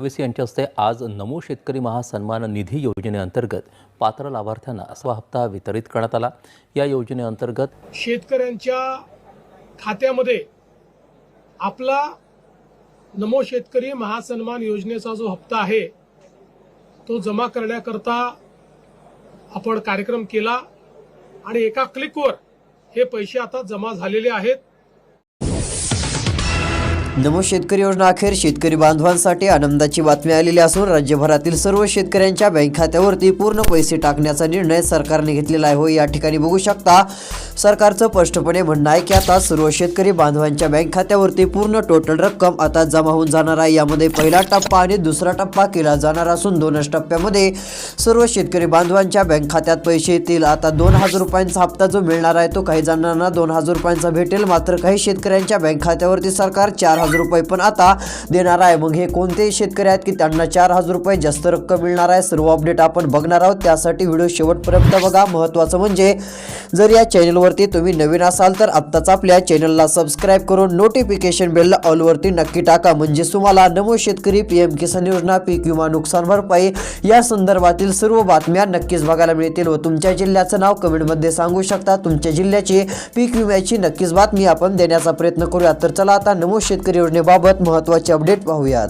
फडणवीस यांच्या हस्ते आज नमो शेतकरी महासन्मान निधी योजनेअंतर्गत पात्र लाभार्थ्यांना असा हप्ता वितरित करण्यात आला। या योजनेअंतर्गत शेतकऱ्यांच्या खात्यामध्ये आपला नमो शेतकरी महासन्मान योजनेचा जो हप्ता आहे तो जमा करण्याकरता आपण कार्यक्रम केला आणि एका क्लिकवर हे पैसे आता जमा झालेले आहेत। नमो शेतकरी योजना अखेर शेतकरी बांधवांसाठी आनंदाची बातमी आलेली असून राज्यभरातील सर्व शेतकऱ्यांच्या बँक खात्यावरती पूर्ण पैसे टाकण्याचा निर्णय सरकारने घेतलेला आहे। हो, या ठिकाणी बघू शकता सरकारचं स्पष्टपणे म्हणणं आहे की आता सर्व शेतकरी बांधवांच्या बँक खात्यावरती पूर्ण टोटल रक्कम आता जमा होऊन जाणार आहे। यामध्ये पहिला टप्पा आणि दुसरा टप्पा केला जाणार असून दोनच टप्प्यामध्ये सर्व शेतकरी बांधवांच्या बँक खात्यात पैसे येतील। आता 2000 रुपयांचा हप्ता जो मिळणार आहे तो काही जणांना 2000 रुपयांचा भेटेल, मात्र काही शेतकऱ्यांच्या बँक खात्यावरती सरकार 4000 रुपये पण आता देणार आहे। मग हे कोणते शेतकरी आहेत की त्यांना 4000 रुपये जास्त रक्कम मिळणार आहे, सर्व अपडेट आपण बघणार आहोत। त्यासाठी व्हिडिओ शेवटपर्यंत बघा। महत्त्वाचं म्हणजे जर या चॅनलवरती तुम्ही नवीन असाल तर आत्ताच आपल्या चॅनलला सबस्क्राइब करून नोटिफिकेशन बेल ऑल वरती नक्की टाका, म्हणजे तुम्हाला नमो शेतकरी पीएम किसान योजना, पीक विमा, नुकसान भरपाई या संदर्भातील सर्व बातम्या नक्कीच बघायला मिळतील। व तुमच्या जिल्ह्याचं नाव कमेंटमध्ये सांगू शकता, तुमच्या जिल्ह्याची पीक विम्याची नक्कीच बातमी आपण देण्याचा प्रयत्न करूया। तर चला आता नमो शेतकरी योजनेबाबत महत्त्वाचे अपडेट पाहूयात।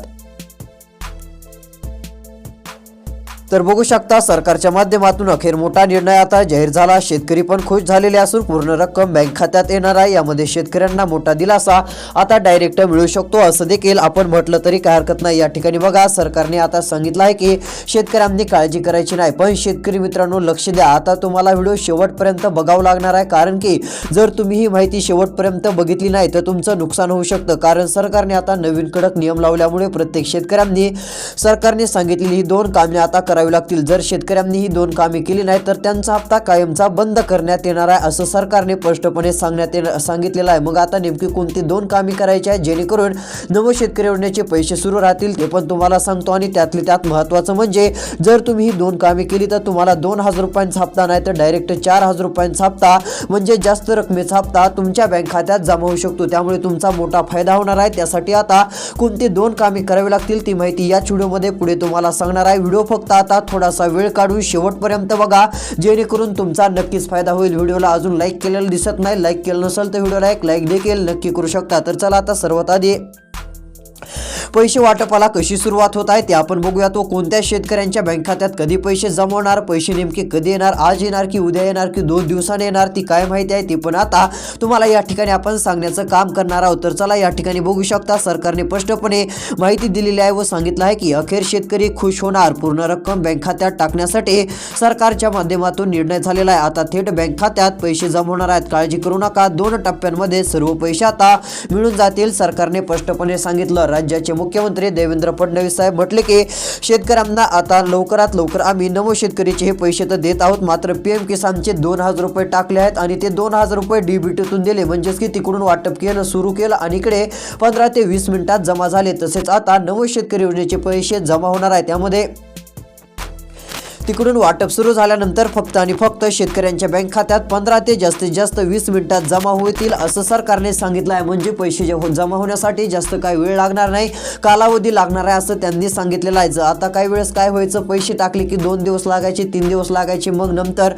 तर बघू शकता सरकारच्या माध्यमातून अखेर मोठा निर्णय आता जाहीर झाला। शेतकरी पण खुश झालेले असून पूर्ण रक्कम बँक खात्यात येणार आहे। यामध्ये शेतकऱ्यांना मोठा दिलासा आता डायरेक्ट मिळू शकतो असं देखील आपण म्हटलं तरी काय हरकत नाही। या ठिकाणी बघा सरकारने आता सांगितलं आहे की शेतकऱ्यांनी काळजी करायची नाही। पण शेतकरी मित्रांनो लक्ष द्या, आता तुम्हाला व्हिडिओ शेवटपर्यंत बघावं लागणार आहे, कारण की जर तुम्ही ही माहिती शेवटपर्यंत बघितली नाही तर तुमचं नुकसान होऊ शकतं। कारण सरकारने आता नवीन कडक नियम लावल्यामुळे प्रत्येक शेतकऱ्यांनी सरकारने सांगितलेली ही 2 कामे आता लागतील। जर शेतकऱ्यांनी ही 2 कामे केली नाही तर त्यांचा हप्ता कायमचा बंद करण्यात येणार आहे असं सरकारने स्पष्टपणे सांगितलेलं आहे। मग आता नेमकी कोणती 2 कामे करायची आहेत जेणेकरून नमो शेतकरी योजनेचे पैसे सुरू राहतील ते पण तुम्हाला सांगतो। आणि त्यातले त्यात महत्त्वाचं म्हणजे जर तुम्ही ही 2 कामे केली तर तुम्हाला 2000 रुपयांचा हप्ता नाही तर डायरेक्ट 4000 रुपयांचा हप्ता म्हणजे जास्त रकमेचा हप्ता तुमच्या बँक खात्यात जमा होऊ शकतो। त्यामुळे तुमचा मोठा फायदा होणार आहे। त्यासाठी आता कोणती 2 कामे करावी लागतील ती माहिती याच व्हिडिओमध्ये पुढे तुम्हाला सांगणार आहे। व्हिडिओ फक्त आता थोडासा वेळ काढून शेवटपर्यंत बघा जेणेकरून तुमचा नक्कीच फायदा होईल। व्हिडिओला अजून लाईक केलेलं दिसत नाही, लाईक केलं नसेल तर व्हिडिओला एक लाईक देखील नक्की करू शकता। तर चला आता सर्वात आधी पैसे वाटपाला कशी सुरुवात होत आहे ते आपण बघूया। तो कोणत्या शेतकऱ्यांच्या बँक खात्यात कधी पैसे जमा होणार, पैसे नेमके कधी येणार, आज येणार की उद्या येणार की 2 दिवसांनी येणार, ती काय माहिती आहे ती पण आता तुम्हाला या ठिकाणी आपण सांगण्याचं काम करणार आहोत। तर चला या ठिकाणी बघू शकता सरकारने स्पष्टपणे माहिती दिलेली आहे व सांगितलं आहे की अखेर शेतकरी खुश होणार। पूर्ण रक्कम बँक खात्यात टाकण्यासाठी सरकारच्या माध्यमातून निर्णय झालेला आहे। आता थेट बँक खात्यात पैसे जमा होणार आहेत, काळजी करू नका। 2 टप्प्यांमध्ये सर्व पैसे आता मिळून जातील, सरकारने स्पष्टपणे सांगितलं। राज्याचे मुख्यमंत्री देवेंद्र फडणवीस साहेब म्हटले की शेतकऱ्यांना आता लवकरात लवकर आम्ही नमो शेतकरीचे हे पैसे तर देत आहोत, मात्र पीएम किसानचे 2000 रुपये टाकले आहेत आणि ते 2000 रुपये डीबीटीतून दिले, म्हणजेच की तिकडून वाटप केलं, सुरू केलं आणि इकडे 15 ते 20 मिनिटात जमा झाले। तसेच आता नमो शेतकरी योजनेचे पैसे जमा होणार आहेत, त्यामध्ये तिकडून वाटप सुरू झाल्यानंतर फक्त आणि फक्त शेतकऱ्यांच्या बँक खात्यात 15 ते जास्तीत जास्त 20 मिनिटात जमा होतील असं सरकारने सांगितलं आहे। म्हणजे पैसे जमा होण्यासाठी जास्त काही वेळ लागणार नाही, कालावधी लागणार आहे असं त्यांनी सांगितलेलं आहे। आता काही वेळेस काय व्हायचं, पैसे टाकले की 2 दिवस लागायचे, 3 दिवस लागायचे, मग नंतर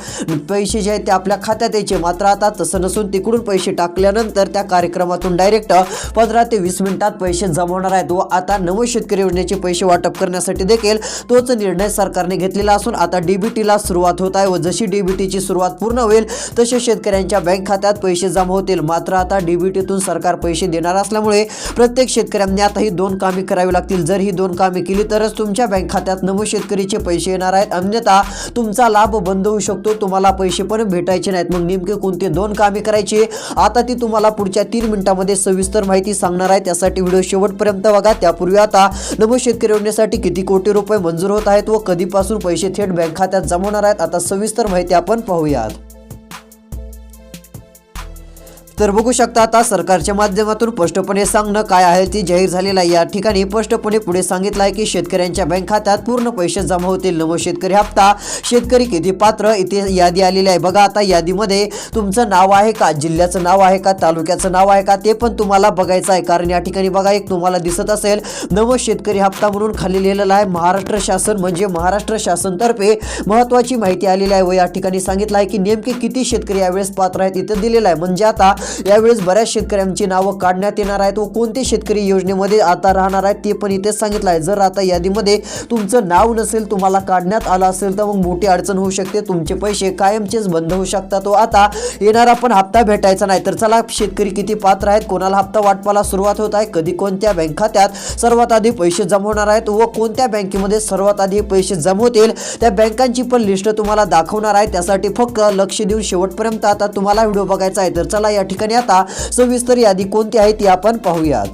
पैसे जे आहेत ते आपल्या खात्यात यायचे। मात्र आता तसं नसून तिकडून पैसे टाकल्यानंतर त्या कार्यक्रमातून डायरेक्ट 15 ते 20 मिनिटात पैसे जमा होणार आहेत। व आता नमो शेतकरी योजनेचे पैसे वाटप करण्यासाठी देखील तोच निर्णय सरकारने घेतलेला असून आता डीबीटीला सुरुवात होत आहे व जशी डीबीटीची सुरुवात पूर्ण होईल तसे शेतकऱ्यांच्या बँक खात्यात पैसे जमा होतील। मात्र आता डीबीटीतून सरकार पैसे देणार असल्यामुळे प्रत्येक शेतकऱ्यांनी आता ही 2 कामे करावी लागतील। जर ही 2 कामे केली तरच तुमच्या बँक खात्यात नमो शेतकरीचे पैसे येणार आहेत, अन्यथा तुमचा लाभ बंद होऊ शकतो, तुम्हाला पैसे पण भेटायचे नाहीत। मग नेमके कोणते 2 कामे करायची आता ती तुम्हाला पुढच्या 3 मिनिटांमध्ये सविस्तर माहिती सांगणार आहे। त्यासाठी व्हिडिओ शेवटपर्यंत बघा। त्यापूर्वी आता नमो शेतकरी योजनेसाठी किती कोटी रुपये मंजूर होत आहेत व कधीपासून पैसे थेट बँक खात्यात जमा होणार आहेत आता सविस्तर माहिती आपण पाहूयात। तर बघू शकता आता सरकारच्या माध्यमातून स्पष्टपणे सांगणं काय आहे ती जाहीर झालेलं आहे। या ठिकाणी स्पष्टपणे पुढे सांगितलं आहे की शेतकऱ्यांच्या बँक खात्यात पूर्ण पैसे जमा होतील। नमो शेतकरी हप्ता, शेतकरी किती पात्र, इथे यादी आलेली आहे बघा। आता यादीमध्ये तुमचं नाव आहे का, जिल्ह्याचं नाव आहे का, तालुक्याचं नाव आहे का, ते पण तुम्हाला बघायचं आहे। कारण या ठिकाणी बघा एक तुम्हाला दिसत असेल नमो शेतकरी हप्ता म्हणून खाली लिहिलेलं आहे महाराष्ट्र शासन, म्हणजे महाराष्ट्र शासन तर्फे महत्त्वाची माहिती आलेली आहे। व या ठिकाणी सांगितलं आहे की नेमके किती शेतकरी यावेळेस पात्र आहेत इथे दिलेलं आहे। म्हणजे आता यावेळेस बऱ्याच शेतकऱ्यांची नावं काढण्यात येणार आहेत व कोणते शेतकरी योजनेमध्ये आता राहणार आहेत ते पण इथे सांगितलं आहे। जर आता यादीमध्ये तुमचं नाव नसेल, तुम्हाला काढण्यात आलं असेल तर मग मोठी अडचण होऊ शकते, तुमचे पैसे कायमचेच बंद होऊ शकतात व आता येणारा पण हप्ता भेटायचा नाही। तर चला शेतकरी किती पात्र आहेत, कोणाला हप्ता वाटपाला सुरुवात होत आहे, कधी कोणत्या बँक खात्यात सर्वात आधी पैसे जमा होणार आहेत व कोणत्या बँकेमध्ये सर्वात आधी पैसे जमा होतील त्या बँकांची पण लिस्ट तुम्हाला दाखवणार आहे। त्यासाठी फक्त लक्ष देऊन शेवटपर्यंत आता तुम्हाला व्हिडिओ बघायचा आहे। तर चला या ठिकाणी आता सविस्तर यादी कोणती आहे ती आपण पाहूयात।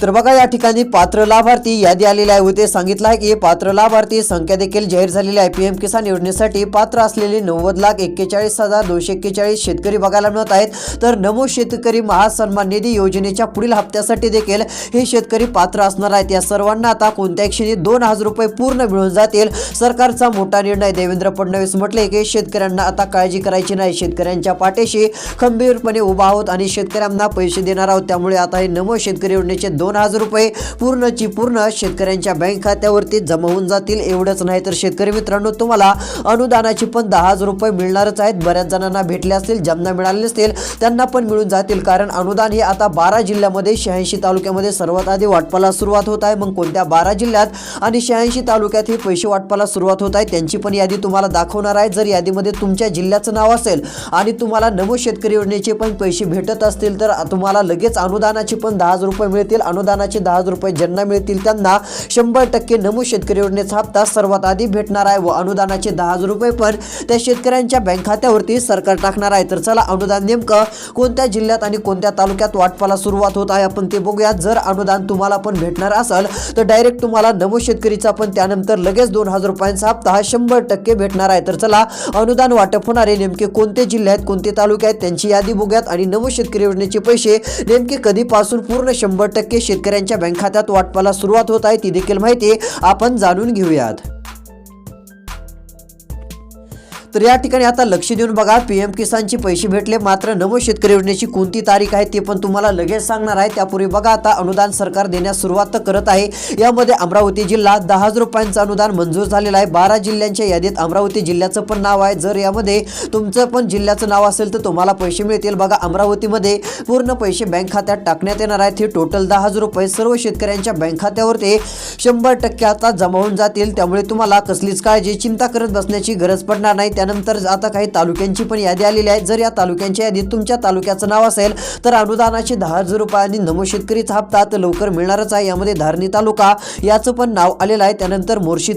तर बघा या ठिकाणी पात्र लाभार्थी यादी आलेली आहे व ते सांगितलं आहे की पात्र लाभार्थी संख्या देखील जाहीर झालेली आहे। पीएम किसान योजनेसाठी पात्र असलेले 90,41,241 शेतकरी बघायला मिळत आहेत। तर नमो शेतकरी महासन्मान निधी योजनेच्या पुढील हप्त्यासाठी देखील हे शेतकरी पात्र असणार आहेत। या सर्वांना आता कोणत्याही क्षणी 2,000 रुपये पूर्ण मिळून जातील। सरकारचा मोठा निर्णय, देवेंद्र फडणवीस म्हटले की शेतकऱ्यांना आता काळजी करायची नाही, शेतकऱ्यांच्या पाठीशी खंबीरपणे उभा आहोत आणि शेतकऱ्यांना पैसे देणार आहोत। त्यामुळे आता हे नमो शेतकरी योजनेचे 2,000 रुपये पूर्णची पूर्ण शेतकऱ्यांच्या बँक खात्यावरती जमा होऊन जातील। एवढंच नाही तर शेतकरी मित्रांनो तुम्हाला अनुदानाची पण 10,000 रुपये मिळणारच आहेत। बऱ्याच जणांना भेटले असतील, ज्यांना मिळाले नसतील त्यांना पण मिळून जातील। कारण अनुदान हे आता 12 जिल्ह्यामध्ये 86 तालुक्यामध्ये सर्वात आधी वाटपाला सुरुवात होत आहे। मग कोणत्या 12 जिल्ह्यात आणि 86 तालुक्यात हे पैसे वाटपाला सुरुवात होत आहे त्यांची पण यादी तुम्हाला दाखवणार आहे। जर यादीमध्ये तुमच्या जिल्ह्याचं नाव असेल आणि तुम्हाला नमो शेतकरी योजनेचे पण पैसे भेटत असतील तर तुम्हाला लगेच अनुदानाचे पण 10,000 रुपये मिळतील। अनुदानाचे 10,000 रुपये ज्यांना मिळतील त्यांना 100% नमो शेतकरी योजनेचा हप्ता सर्वात आधी भेटणार आहे व अनुदानाचे 10,000 रुपये पण त्या शेतकऱ्यांच्या बँक खात्यावरती सरकार टाकणार आहे। तर चला अनुदान नेमकं कोणत्या जिल्ह्यात आणि कोणत्या तालुक्यात वाटपाला सुरुवात होत आहे आपण ते बघूया। जर अनुदान तुम्हाला पण भेटणार असेल तर डायरेक्ट तुम्हाला नमो शेतकरीचा पण त्यानंतर लगेच 2,000 रुपयांचा हप्ता हा 100% भेटणार आहे। तर चला अनुदान वाटप होणारे नेमके कोणते जिल्हे आहेत, कोणते तालुके आहेत त्यांची यादी बघूयात आणि नमो शेतकरी योजनेचे पैसे नेमके कधीपासून पूर्ण 100% शेतकऱ्यांच्या बँक खात्यात वाटपाला सुरुवात होत आहे ती देखील माहिती आपण जाणून घेऊयात। तर या ठिकाणी आता लक्ष देऊन बघा, पीएम किसानचे पैसे भेटले, मात्र नमो शेतकरी योजनेची कोणती तारीख आहे ते पण तुम्हाला लगेच सांगणार आहे। त्यापूर्वी बघा आता अनुदान सरकार देण्यास सुरुवात तर करत आहे। यामध्ये अमरावती जिल्हा 10,000 रुपयांचं अनुदान मंजूर झालेलं आहे। 12 जिल्ह्यांच्या यादीत अमरावती जिल्ह्याचं पण नाव आहे। जर यामध्ये तुमचं पण जिल्ह्याचं नाव असेल तर तुम्हाला पैसे मिळतील। बघा अमरावतीमध्ये पूर्ण पैसे बँक खात्यात टाकण्यात येणार आहेत। हे टोटल 10,000 रुपये सर्व शेतकऱ्यांच्या बँक खात्यावरती 100% आता जमा होऊन जातील। त्यामुळे तुम्हाला कसलीच काळजी, चिंता करत बसण्याची गरज पडणार नाही। त्यानंतर आता काही तालुक्यांची पण यादी आलेली आहे। जर या तालुक्यांच्या यादीत तुमच्या तालुक्याचं नाव असेल तर अनुदानाचे 10,000 रुपये आणि नमो शेतकरीचा हप्ता तर लवकर मिळणारच आहे। यामध्ये धारणी तालुका याचं पण नाव आलेलं आहे। त्यानंतर मोर्शी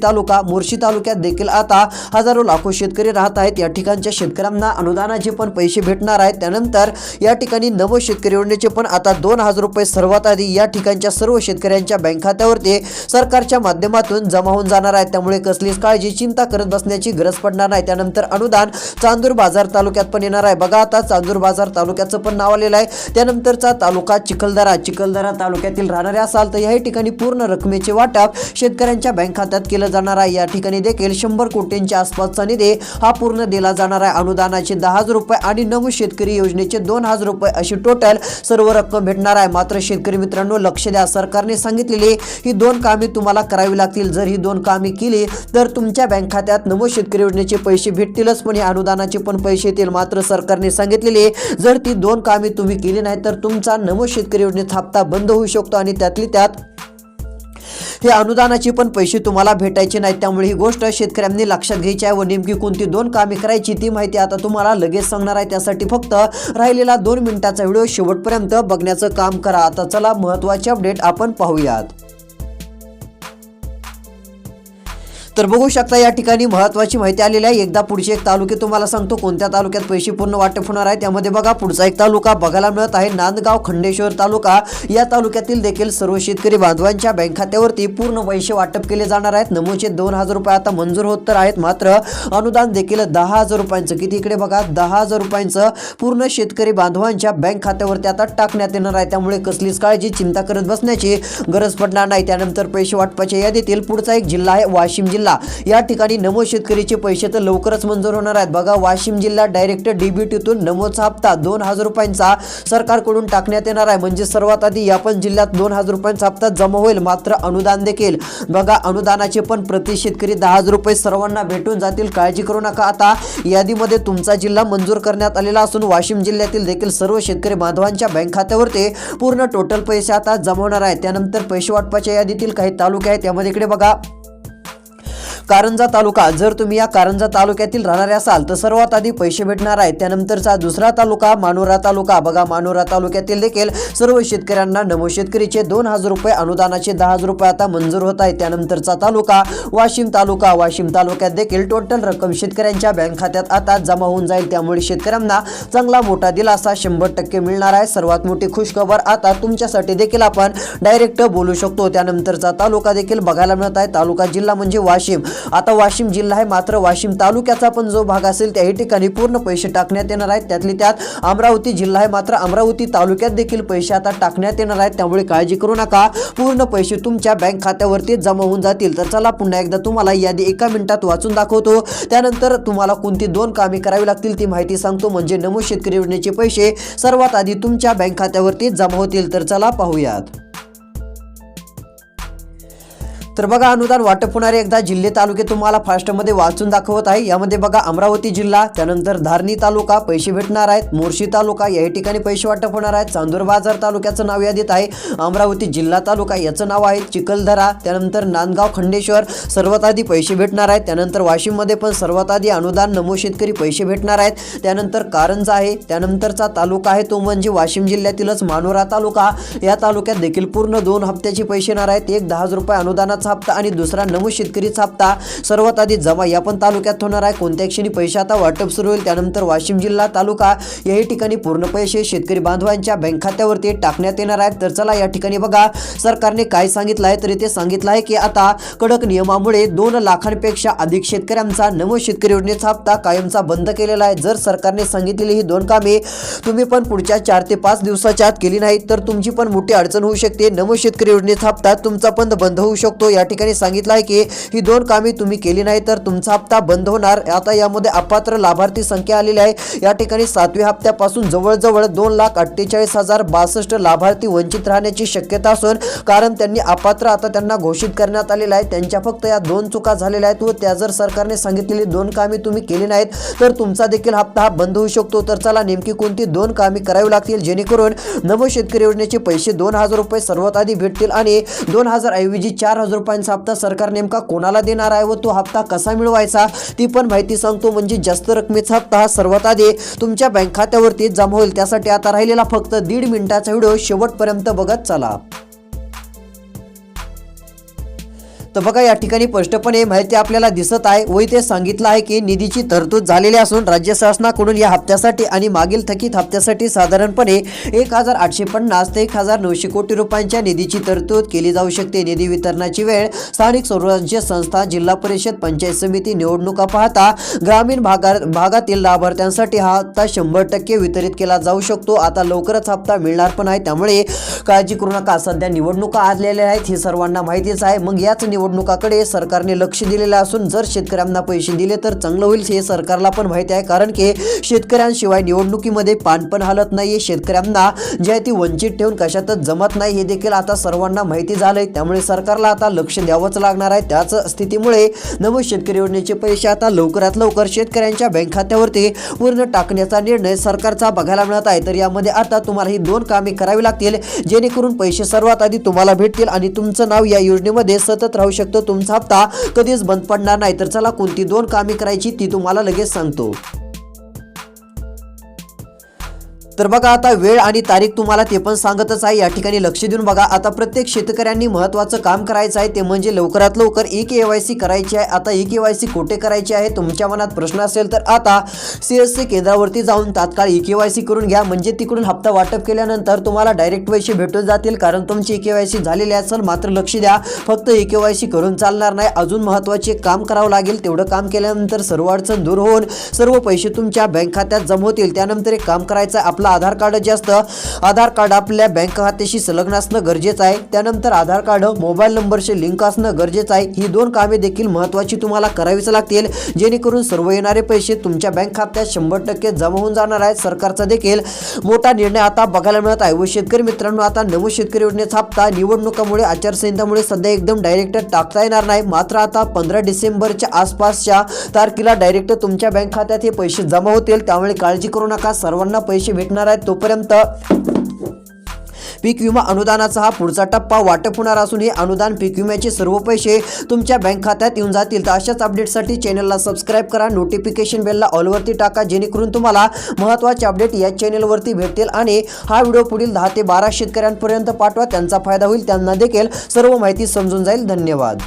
तालुक्यात देखील आता हजारो लाखो शेतकरी राहत आहेत। या ठिकाणच्या शेतकऱ्यांना अनुदानाचे पण पैसे भेटणार आहेत। त्यानंतर या ठिकाणी नमो शेतकरी योजनेचे पण आता 2,000 रुपये सर्वात आधी या ठिकाणच्या सर्व शेतकऱ्यांच्या बँक खात्यावरती सरकारच्या माध्यमातून जमा होऊन जाणार आहे। त्यामुळे कसलीच काळजी, चिंता करत बसण्याची गरज पडणार नाही। त्यानंतर अनुदान चांदूर बाजार तालुक्यात पण येणार आहे। बघा आता चांदूर बाजार तालुक्याचं पण नाव आलेलं आहे। त्यानंतरचा तालुका चिखलदरा तालुक्यातील राहणारे असाल तर याही ठिकाणी पूर्ण रकमेचे वाटप शेतकऱ्यांच्या बँक खात्यात केलं जाणार आहे। या ठिकाणी देखील 100 कोटींच्या आसपासचा निधी हा पूर्ण दिला जाणार आहे। अनुदानाचे 10,000 रुपये आणि नमो शेतकरी योजनेचे 2,000 रुपये अशी टोटल सर्व रक्कम भेटणार आहे। मात्र शेतकरी मित्रांनो लक्ष द्या, सरकारने सांगितलेली ही 2 कामे तुम्हाला करावी लागतील। जर ही 2 कामे केली तर तुमच्या बँक खात्यात नमो शेतकरी योजनेचे पैसे भेटतीलच पण हे अनुदानाचे पण पैसे येतील। मात्र सरकारने सांगितलेले जर ती 2 कामे तुम्ही केली नाही तर तुमचा नमो शेतकरी योजनेचा हप्ता बंद होऊ शकतो आणि त्यातली त्यात हे अनुदानाचे पण पैसे तुम्हाला भेटायचे नाहीत। त्यामुळे ही गोष्ट शेतकऱ्यांनी लक्षात घ्यायची आहे व नेमकी कोणती 2 कामे करायची ती माहिती आता तुम्हाला लगेच सांगणार आहे। त्यासाठी फक्त राहिलेला 2 मिनिटाचा व्हिडिओ शेवटपर्यंत बघण्याचं काम करा। आता चला महत्त्वाचे अपडेट आपण पाहूयात। तर बघू शकता या ठिकाणी महत्त्वाची माहिती आलेली आहे. एकदा पुढचे एक तालुके तुम्हाला सांगतो कोणत्या तालुक्यात पैसे पूर्ण वाटप होणार आहे. त्यामध्ये बघा पुढचा एक तालुका बघायला मिळत आहे नांदगाव खंडेश्वर तालुका. या तालुक्यातील देखील सर्व शेतकरी बांधवांच्या बँक खात्यावरती पूर्ण पैसे वाटप केले जाणार आहेत. नमूचे 2,000 रुपये आता मंजूर होत तर आहेत, मात्र अनुदान देखील 10,000 रुपयांचं, किती इकडे बघा 10,000 रुपयांचं पूर्ण शेतकरी बांधवांच्या बँक खात्यावरती आता टाकण्यात येणार आहे. त्यामुळे कसलीच काळजी चिंता करत बसण्याची गरज पडणार नाही. त्यानंतर पैसे वाटपाच्या यादीतील पुढचा एक जिल्हा आहे वाशिम जिल्हा. या ठिकाणी नमो शेतकरीचे पैसे तर लवकरच मंजूर होणार आहेत. बघा वाशिम जिल्हा डायरेक्ट डीबीटीतून नमोचा हप्ता 2,000 रुपयांचा सरकारकडून टाकण्यात येणार आहे. म्हणजे सर्वात आधी या पण जिल्ह्यात 2,000 रुपयांचा हप्ता जमा होईल. मात्र अनुदान देखील बघा अनुदानाचे पण प्रति शेतकरी 10,000 रुपये सर्वांना भेटून जातील. काळजी करू नका. आता यादीमध्ये तुमचा जिल्हा मंजूर करण्यात आलेला असून वाशिम जिल्ह्यातील देखील सर्व शेतकरी बांधवांच्या बँक खात्यावरती पूर्ण टोटल पैसे आता जमा होणार आहेत. त्यानंतर पैसे वाटपाच्या यादीतील काही तालुके आहेत. त्यामध्ये इकडे बघा कारंजा तालुका. जर तुम्ही या कारंजा तालुक्यातील राहणारे असाल तर सर्वात आधी पैसे भेटणार आहेत. त्यानंतरचा दुसरा तालुका मानोरा तालुका. बघा मानोरा तालुक्यातील देखील सर्व शेतकऱ्यांना नमो शेतकरीचे 2,000 रुपये अनुदानाचे 10,000 रुपये आता मंजूर होत आहेत. त्यानंतरचा तालुका वाशिम तालुका. वाशिम तालुक्यात देखील टोटल रक्कम शेतकऱ्यांच्या बँक खात्यात आता जमा होऊन जाईल. त्यामुळे शेतकऱ्यांना चांगला मोठा दिलासा 100% मिळणार आहे. सर्वात मोठी खुशखबर आता तुमच्यासाठी देखील आपण डायरेक्ट बोलू शकतो. त्यानंतरचा तालुका देखील बघायला मिळत आहे. तालुका जिल्हा म्हणजे वाशिम. आता वाशिम जिल्हा आहे, मात्र वाशिम तालुक्याचा पण जो भाग असेल त्याही ठिकाणी पूर्ण पैसे टाकण्यात येणार आहेत. त्यातली त्यात अमरावती जिल्हा आहे, मात्र अमरावती तालुक्यात देखील पैसे आता टाकण्यात येणार आहेत. त्यामुळे काळजी करू नका, पूर्ण पैसे तुमच्या बँक खात्यावरती जमा होऊन जातील. तर चला पुन्हा एकदा तुम्हाला यादी 1 मिनिटात वाचून दाखवतो. त्यानंतर तुम्हाला कोणती 2 कामे करावी लागतील ती माहिती सांगतो. म्हणजे नमो शेतकरी योजनेचे पैसे सर्वात आधी तुमच्या बँक खात्यावरती जमा होतील. तर चला पाहूयात. तर बघा अनुदान वाटप होणारे एकदा जिल्हे तालुके तुम्हाला फास्टमध्ये वाचून दाखवत आहे. यामध्ये बघा अमरावती जिल्हा, त्यानंतर धारणी तालुका पैसे भेटणार आहेत. मोर्शी तालुका या ठिकाणी पैसे वाटप होणार आहेत. चांदूर बाजार तालुक्याचं नाव यादीत आहे. अमरावती जिल्हा तालुका याचं नाव आहे चिखलदरा. त्यानंतर नांदगाव खंडेश्वर सर्वात आधी पैसे भेटणार आहेत. त्यानंतर वाशिममध्ये पण सर्वात आधी अनुदान नमो शेतकरी पैसे भेटणार आहेत. त्यानंतर कारंजा आहे. त्यानंतरचा तालुका आहे तो म्हणजे वाशिम जिल्ह्यातीलच मानोरा तालुका. या तालुक्यात देखील पूर्ण 2 हप्त्याचे पैसे येणार आहेत. एक 10,000 रुपये अनुदानाचा हप्ता आणि दुसरा नमो शेतकरीचा हप्ता सर्वात आधी जमा या पण तालुक्यात होणार आहे. कोणत्या क्षणी पैसे आता वाटप सुरू होईल. त्यानंतर वाशिम जिल्हा तालुका याही ठिकाणी पूर्ण पैसे शेतकरी बांधवांच्या बँक खात्यावरती टाकण्यात येणार आहेत. तर चला या ठिकाणी बघा सरकारने काय सांगितलं आहे. तर ते सांगितलं आहे की आता कडक नियमामुळे 2 लाखांपेक्षा अधिक शेतकऱ्यांचा नमो शेतकरी योजनेचा हप्ता कायमचा बंद केलेला आहे. जर सरकारने सांगितलेली ही 2 कामे तुम्ही पण पुढच्या 4 ते 5 दिवसाच्या आत केली नाही तर तुमची पण मोठी अडचण होऊ शकते. नमो शेतकरी योजनेचा हप्ता तुमचा पण बंद होऊ शकतो. या ठिकाणी सांगितलं आहे की ही 2 कामे तुम्ही केली नाही तर तुमचा हप्ता बंद होणार. आता यामध्ये अपात्र लाभार्थी संख्या आलेली आहे. या ठिकाणी 7व्या हप्त्यापासून जवळजवळ 2,48,062 लाभार्थी वंचित राहण्याची शक्यता असून कारण त्यांनी अपात्र आता त्यांना घोषित करण्यात आलेलं आहे. त्यांच्या फक्त या 2 चुका झालेल्या आहेत व त्या जर सरकारने सांगितलेली 2 कामे तुम्ही केली नाहीत तर तुमचा देखील हप्ता हा बंद होऊ शकतो. तर चला नेमकी कोणती 2 कामे करावी लागतील जेणेकरून नमो शेतकरी योजनेचे पैसे 2,000 रुपये सर्वात आधी भेटतील आणि 2,000 ऐवजी 4,000 रुपयांचा हप्ता सरकार नेमका कोणाला देणार आहे व तो हप्ता कसा मिळवायचा ती पण माहिती सांगतो. म्हणजे जास्त रकमेचा हप्ता हा सर्वात आधी तुमच्या बँक खात्यावरती जमा होईल. त्यासाठी आता राहिलेला फक्त 1.5 मिनिटाचा व्हिडिओ शेवटपर्यंत बघत चला. तर बघा या ठिकाणी स्पष्टपणे माहिती आपल्याला दिसत आहे व इथे सांगितलं आहे की निधीची तरतूद झालेली असून राज्य शासनाकडून या हप्त्यासाठी आणि मागील थकीत हप्त्यासाठी साधारणपणे 1,850 ते 1,900 कोटी रुपयांच्या निधीची तरतूद केली जाऊ शकते. निधी वितरणाची वेळ स्थानिक स्वराज्य संस्था, जिल्हा परिषद, पंचायत समिती निवडणुका पाहता ग्रामीण भागातील लाभार्थ्यांसाठी हा हप्ता 100% वितरित केला जाऊ शकतो. आता लवकरच हप्ता मिळणार पण आहे, त्यामुळे काळजी करू नका. सध्या निवडणुका आलेल्या आहेत ही सर्वांना माहितीच आहे. मग याच निवडणुकाकडे सरकारने लक्ष दिलेले असून जर शेतकऱ्यांना पैसे दिले तर चांगलं होईल हे सरकारला पण माहिती आहे. कारण की शेतकऱ्यांशिवाय निवडणुकीमध्ये पान पण हलत नाहीये. शेतकऱ्यांना जे आहे ती वंचित ठेवून कशातच जमत नाही हे देखील आता सर्वांना माहिती झालंय. त्यामुळे सरकारला आता लक्ष द्यावंच लागणार आहे. त्याच स्थितीमुळे नमो शेतकरी योजनेचे पैसे आता लवकरात लवकर शेतकऱ्यांच्या बँक खात्यावरती पूर्ण टाकण्याचा निर्णय सरकारचा बघायला मिळत आहे. तर यामध्ये आता तुम्हाला ही 2 कामे करावी लागतील जेणेकरून पैसे सर्वात आधी तुम्हाला भेटतील आणि तुमचं नाव या योजनेमध्ये सतत राहू शकतो. तुमचा हप्ता कधीच बंद पडणार नाही. तर चला कोणती 2 कामे करायची ती तुम्हाला लगेच सांगतो. तर बघा आता वेळ आणि तारीख तुम्हाला ते पण सांगतच आहे, या ठिकाणी लक्ष देऊन बघा. आता प्रत्येक शेतकऱ्यांनी महत्त्वाचं काम करायचं आहे, ते म्हणजे लवकरात लवकर ई-KYC करायची आहे. आता ई-KYC कुठे करायची आहे, तुमच्या मनात प्रश्न असेल तर आता CSC केंद्रावरती जाऊन तात्काळ ई-KYC करून घ्या, म्हणजे तिकडून हप्ता वाटप केल्यानंतर तुम्हाला डायरेक्ट पैसे भेटून जातील, कारण तुमची ई-KYC झालेली असेल. मात्र लक्ष द्या, फक्त ई-KYC करून चालणार नाही, अजून महत्त्वाचे काम करावं लागेल. तेवढं काम केल्यानंतर सर्व अडचण दूर होऊन सर्व पैसे तुमच्या बँक खात्यात जमा होतील. त्यानंतर एक काम करायचं आहे, आपलं आधार कार्ड जे असतं, आधार कार्ड आपल्या बँक खात्याशी संलग्न असणं गरजेचं आहे. त्यानंतर आधार कार्ड मोबाईल नंबरशी लिंक असणं गरजेचं आहे. ही 2 कामे देखील महत्त्वाची तुम्हाला करावीच लागतील, जेणेकरून सर्व येणारे पैसे तुमच्या बँक खात्यात 100% जमा होऊन जाणार आहेत. सरकारचा देखील मोठा निर्णय आता बघायला मिळत आहे. व शेतकरी मित्रांनो, आता नमो शेतकरी योजनेचा हप्ता निवडणुकामुळे, आचारसंहितामुळे सध्या एकदम डायरेक्ट टाकता येणार नाही. मात्र आता 15 डिसेंबरच्या आसपासच्या तारखेला डायरेक्ट तुमच्या बँक खात्यात हे पैसे जमा होतील. त्यामुळे काळजी करू नका, सर्वांना पैसे भेटणार आहेत. तोपर्यंत पीक विमा अनुदानाचा हा पुढचा टप्पा वाटप होणार असून हे अनुदान पीक विम्याचे सर्व पैसे तुमच्या बँक खात्यात येऊन जातील. तर अशाच अपडेटसाठी चॅनलला सबस्क्राईब करा, नोटिफिकेशन बेलला ऑलवरती टाका, जेणेकरून तुम्हाला महत्त्वाचे अपडेट या चॅनलवरती भेटतील. आणि हा व्हिडिओ पुढील 10 ते 12 शेतकऱ्यांपर्यंत पाठवा, त्यांचा फायदा होईल, त्यांना देखील सर्व माहिती समजून जाईल. धन्यवाद.